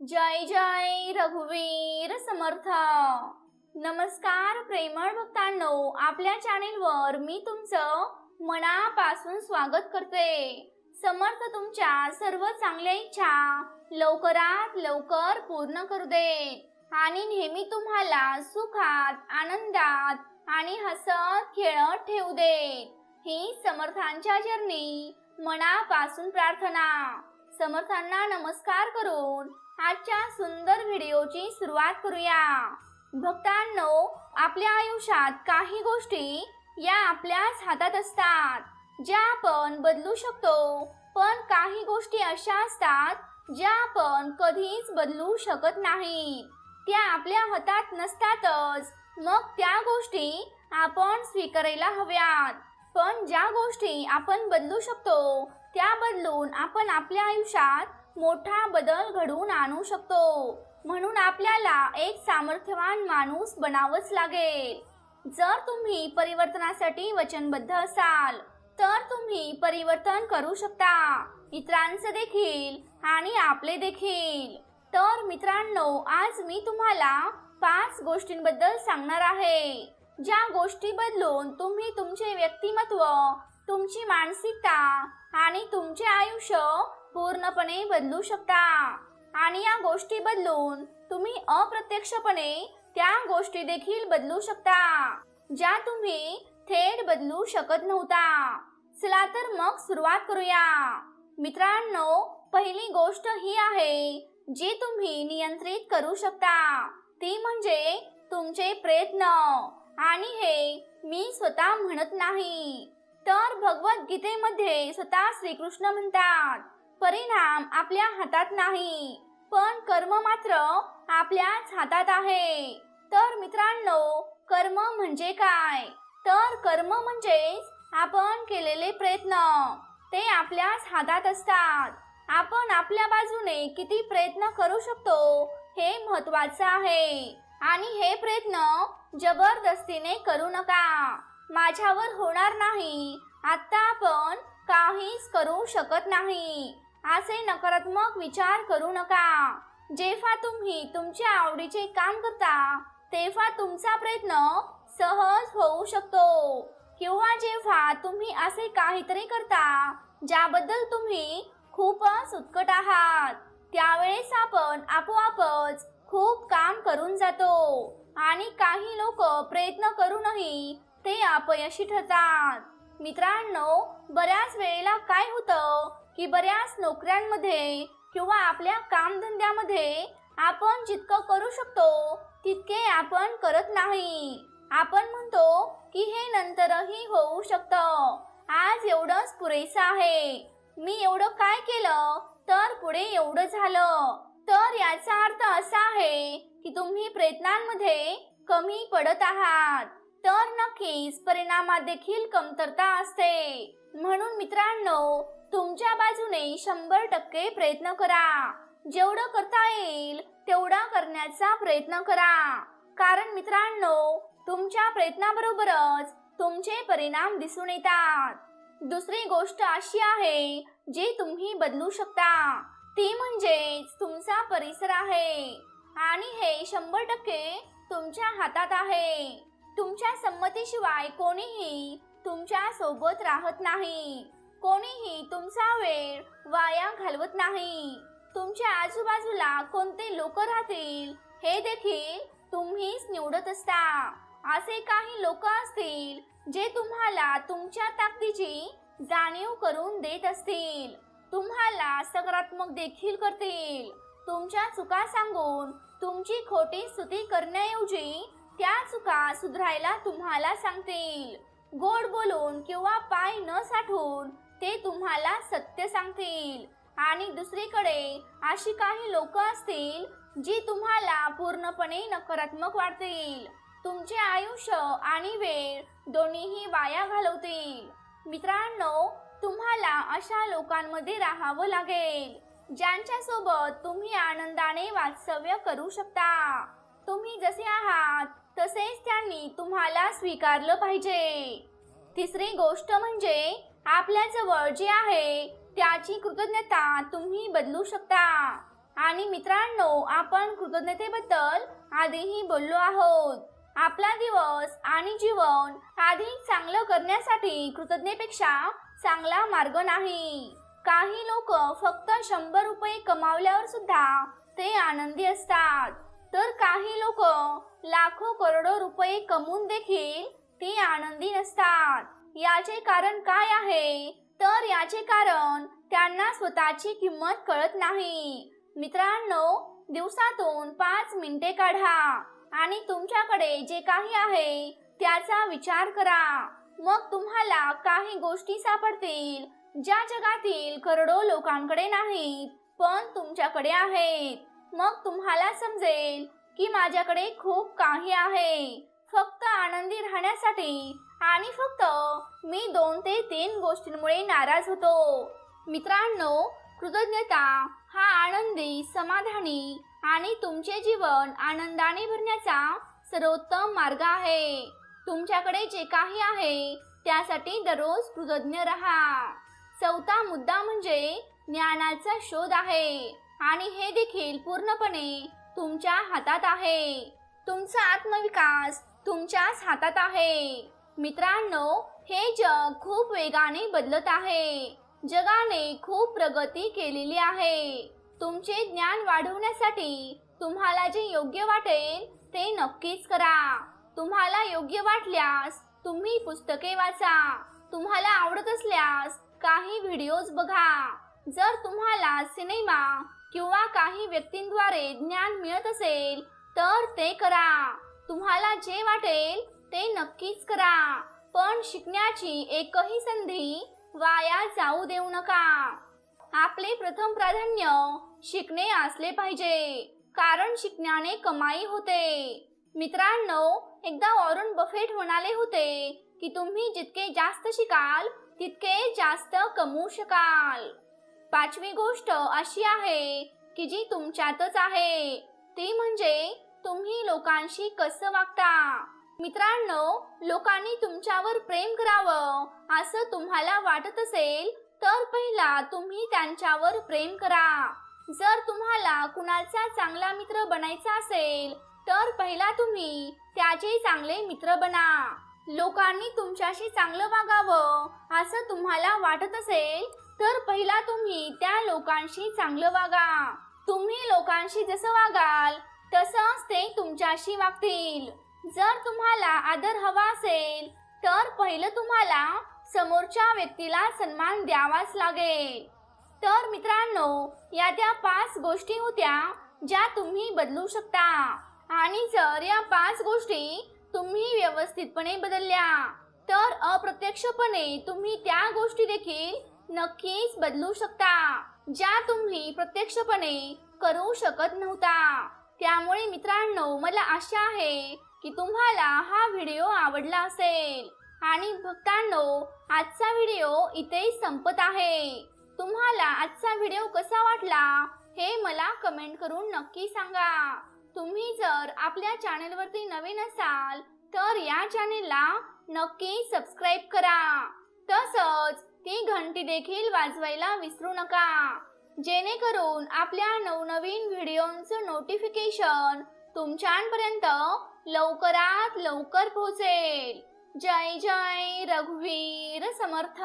जय जय रघुवीर समर्थ. नमस्कार प्रेमळ भक्तांनो, आपल्या चॅनेलवर मी तुमचं मनापासून स्वागत करते. समर्थ तुमच्या सर्व चांगल्या इच्छा लवकरात लवकर पूर्ण करू देत आणि नेहमी तुम्हाला सुखात, आनंदात आणि हसत खेळत ठेवू देत. ही समर्थांच्या चरणी मनापासून प्रार्थना. समर्थांना नमस्कार करून आजच्या सुंदर व्हिडिओची सुरुवात करूया. भक्तांनो, आपल्या आयुष्यात काही गोष्टी या आपल्याच हातात असतात, ज्या आपण बदलू शकतो. पण काही गोष्टी अशा असतात ज्या आपण कधीच बदलू शकत नाही. त्या आपल्या हातात नसतातच. मग त्या गोष्टी आपण स्वीकारायला हव्यात. पण ज्या गोष्टी आपण बदलू शकतो त्या बदलून आपण आपल्या आयुष्यात मोठा बदल घडवून आणू शकतो. म्हणून आपल्याला एक सामर्थ्यवान माणूस बनावंच लागेल. जर तुम्ही परिवर्तनासाठी वचनबद्ध असाल तर तुम्ही परिवर्तन करू शकता, इतरांचे देखील आणि आपले देखील. तर मित्रांनो, आज मी तुम्हाला 5 गोष्टींबद्दल सांगणार आहे, ज्या गोष्टी बदलून तुम्ही तुमचे व्यक्तिमत्व, तुमची मानसिकता आणि तुमचे आयुष्य पूर्णपणे बदलू शकता. आणि या गोष्टी बदलून तुम्ही अप्रत्यक्षपणे त्या गोष्टी देखील बदलू शकता, ज्या तुम्ही थेट बदलू शकत नव्हता. चला तर मग सुरुवात करूया. मित्रांनो, पहिली गोष्ट ही आहे जी तुम्ही नियंत्रित करू शकता, ती म्हणजे तुमचे प्रयत्न. आणि हे मी स्वतः म्हणत नाही, तर भगवद्गीतेमध्ये स्वतः श्रीकृष्ण म्हणतात, परिणाम आपल्या हातात नाही, पण कर्म मात्र आपल्याच हातात आहे. तर मित्रांनो, कर्म म्हणजे काय? तर कर्म म्हणजेच आपण केलेले प्रयत्न. ते आपल्याच हातात असतात. आपण आपल्या बाजूने किती प्रयत्न करू शकतो हे महत्त्वाचं आहे. आणि हे प्रयत्न जबरदस्तीने करू नका. माझ्यावर होणार नाही, आता आपण काहीच करू शकत नाही, असे नकारात्मक विचार करू नका. जेव्हा तुम्ही तुमच्या आवडीचे काम करता तेव्हा तुमचा प्रयत्न सहज होऊ शकतो. किंवा जेव्हा तुम्ही असे काहीतरी करता ज्याबद्दल तुम्ही खूपच उत्कट आहात, त्यावेळेस आपण आपोआपच खूप काम करून जातो. आणि काही लोक प्रयत्न करूनही ते अपयशी ठरतात. मित्रांनो, बऱ्याच वेळेला काय होतं की बऱ्याच नोकऱ्यांमध्ये किंवा आपल्या कामधंद्यामध्ये आपण जितकं करू शकतो तितके आपण करत नाही. आपण म्हणतो की हे नंतरही होऊ शकतं, आज एवढंच पुरेसं आहे, मी एवढं काय केलं तर पुढे एवढं झालं. तर याचा अर्थ असा आहे की तुम्ही प्रयत्नांमध्ये कमी पडत आहात. तर नक्कीच परिणामात देखील कमतरता असते. म्हणून मित्रांनो, तुमच्या बाजूने 100% प्रयत्न करा. जेवढं करता येईल तेवढा करण्याचा प्रयत्न करा. कारण मित्रांनो, तुमच्या प्रयत्नाबरोबरच तुमचे परिणाम दिसून येतात. दुसरी गोष्ट अशी आहे जी तुम्ही बदलू शकता, ती म्हणजेच तुमचा परिसर आहे. आणि हे 100% तुमच्या हातात आहे. तुमच्या संमतीशिवाय कोणीही तुमच्या सोबत राहत नाही. कोणीही तुमचा वेळ वाया घालवत नाही. तुमच्या आजूबाजूला कोणते लोक राहतील हे देखील तुम्हीच निवडत असता. असे काही लोक असतील जे तुम्हाला तुमच्या ताकदीची जाणीव करून देत असतील, तुम्हाला सकारात्मक देखील करतील. तुमच्या चुका सांगून तुमची खोटी स्तुती करण्याऐवजी त्या चुका सुधारायला तुम्हाला सांगतील. गोड बोलून किंवा पाय न साठवून ते तुम्हाला सत्य सांगतील. आणि दुसरीकडे अशी काही लोक असतील जी तुम्हाला पूर्णपणे नकारात्मक वाटतील, तुमचे आयुष्य आणि वेळ दोन्हीही वाया घालवतील. मित्रांनो, तुम्हाला अशा लोकांमध्ये राहावं लागेल ज्यांच्यासोबत तुम्ही आनंदाने वास्तव्य करू शकता. तुम्ही जसे आहात तसेच त्यांनी तुम्हाला स्वीकारलं पाहिजे. तिसरी गोष्ट म्हणजे आपल्या जवळ जे आहे त्याची कृतज्ञता तुम्ही बदलू शकता. आणि मित्रांनो, आपण कृतज्ञतेबद्दल आधीही बोललो आहोत. आपला दिवस आणि जीवन अधिक चांगलं करण्यासाठी कृतज्ञतेपेक्षा चांगला मार्ग नाही. काही लोक फक्त 100 रुपये कमावल्यावर सुद्धा ते आनंदी असतात, तर काही लोक लाखो करोडो रुपये कमवून देखील ते आनंदी नसतात. याचे कारण काय आहे? तर याचे कारण त्यांना स्वतःची किंमत कळत नाही. मित्रांनो, दिवसातून 5 मिनिटे काढा आणि तुमच्याकडे जे काही आहे त्याचा विचार करा. मग तुम्हाला काही गोष्टी सापडतील ज्या जगातील करोडो लोकांकडे नाहीत, पण तुमच्याकडे आहेत. मग तुम्हाला समजेल की माझ्याकडे खूप काही आहे, फक्त आनंदी राहण्यासाठी आणि फक्त मी 2 ते 3 गोष्टींमुळे नाराज होतो. मित्रांनो, कृतज्ञता हा आनंदी, समाधानी आणि तुमचे जीवन आनंदाने भरण्याचा सर्वोत्तम मार्ग आहे. तुमच्याकडे जे काही आहे त्यासाठी दररोज कृतज्ञ राहा. 4था मुद्दा म्हणजे ज्ञानाचा शोध आहे आणि हे देखील पूर्णपणे तुमच्या हातात आहे. तुमचा आत्मविकास तुमच्याच हातात आहे. मित्रांनो, हे जग खूप वेगाने बदलत आहे. जगाने खूप प्रगती केलेली आहे. तुमचे ज्ञान वाढवण्यासाठी तुम्हाला जे योग्य वाटेल ते नक्कीच करा. तुम्हाला योग्य वाटल्यास तुम्ही पुस्तके वाचा. तुम्हाला आवडत असल्यास काही व्हिडिओज बघा. जर तुम्हाला सिनेमा किंवा काही व्यक्तींद्वारे ज्ञान मिळत असेल तर ते करा. तुम्हाला जे वाटेल ते नक्कीच करा, पण शिकण्याची एकही संधी वाया जाऊ देऊ नका. आपले प्रथम प्राधान्य शिकणे असले पाहिजे, कारण शिकण्याने कमाई होते. मित्रांनो, एकदा वॉरन बफेट म्हणाले होते की तुम्ही जितके जास्त शिकाल तितके जास्त कमवू शकाल. 5वी गोष्ट अशी आहे की जी तुमच्यातच आहे, ती म्हणजे तुम्ही लोकांशी कसं वागता. मित्रांनो, लोकांनी तुमच्यावर प्रेम करावं असं तुम्हाला वाटत असेल तर पहिला तुम्ही त्यांच्यावर प्रेम करा. जर तुम्हाला कुणाचा चांगला मित्र बनायचा असेल तर पहिला तुम्ही त्याचे चांगले मित्र बना. लोकांनी तुमच्याशी चांगलं वागावं असं तुम्हाला वाटत असेल तर पहिला तुम्ही त्या लोकांशी चांगलं वागा. तुम्ही लोकांशी जसं वागाल तसंच ते तुमच्याशी वागतील. जर तुम्हाला आदर हवा असेल तर पहिलं तुम्हाला समोरच्या व्यक्तीला सन्मान द्यावाच लागेल. तर मित्रांनो, या त्या 5 गोष्टी होत्या ज्या तुम्ही बदलू शकता. आणि जर या 5 गोष्टी तुम्ही व्यवस्थितपणे बदलल्या तर अप्रत्यक्षपणे तुम्ही त्या गोष्टी देखील नक्कीच बदलू शकता ज्या तुम्ही प्रत्यक्षपणे करू शकत नव्हता. त्यामुळे मित्रांनो, मला आशा आहे की तुम्हाला हा व्हिडिओ आवडला असेल. आणि भक्तांनो, आजचा व्हिडिओ इथे संपत आहे. तुम्हाला आजचा व्हिडिओ कसा वाटला हे मला कमेंट करून नक्की सांगा. तुम्ही जर आपल्या चॅनलवरती नवीन असाल तर या चॅनलला नक्की सबस्क्राईब करा. तसंच ती घंटी देखील वाजवायला विसरू नका, जेणेकरून आपल्या नवनवीन व्हिडिओंचं नोटिफिकेशन तुमच्यापर्यंत लवकरात लवकर पोहोचेल. जय जय रघुवीर समर्थ.